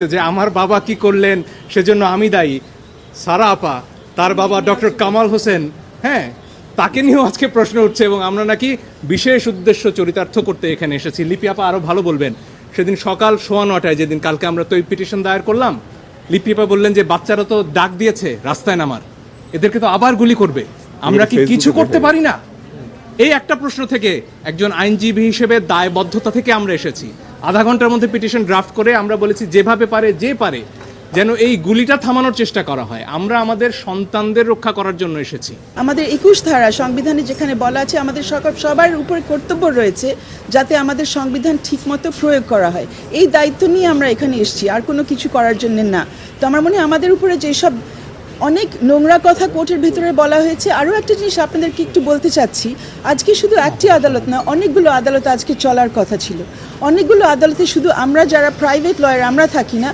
যে আমার বাবা কি করলেন সেজন্য আমি দায়ী। সারা আপা, তার বাবা ডক্টর কামাল হোসেন, হ্যাঁ, তাকে নিয়েও আজকে প্রশ্ন উঠছে এবং আমরা নাকি বিশেষ উদ্দেশ্য চরিতার্থ করতে এখানে এসেছি। লিপি আপা আরও ভালো বলবেন। সেদিন সকাল 9:15 যেদিন কালকে আমরা তো এই পিটিশন দায়ের করলাম, লিপি আপা বললেন যে বাচ্চারা তো ডাক দিয়েছে রাস্তায় নামার, এদেরকে তো আবার গুলি করবে, আমরা কি কিছু করতে পারি না? এই একটা প্রশ্ন থেকে একজন আইনজীবী হিসেবে দায়বদ্ধতা থেকে আমরা এসেছি। আধা ঘন্টার মধ্যে পিটিশন ড্রাফট করে আমরা বলেছি যেভাবে পারে যে পারে যেন এই গুলিটা থামানোর চেষ্টা করা হয়। আমরা আমাদের সন্তানদের রক্ষা করার জন্য এসেছি। আমাদের 21 ধারা সংবিধানে যেখানে বলা আছে আমাদের সবার উপরে কর্তব্য রয়েছে যাতে আমাদের সংবিধান ঠিকমতো প্রয়োগ করা হয়, এই দায়িত্ব নিয়ে আমরা এখানে এসেছি, আর কোনো কিছু করার জন্য না। তো আমার মনে হয় আমাদের উপরে যেসব অনেক নোংরা কথা কোর্টের ভিতরে বলা হয়েছে। আরও একটা জিনিস আপনাদেরকে একটু বলতে চাচ্ছি, আজকে শুধু একটি আদালত না, অনেকগুলো আদালত আজকে চলার কথা ছিল। অনেকগুলো আদালতে শুধু আমরা যারা প্রাইভেট লয়ার আমরা থাকি না,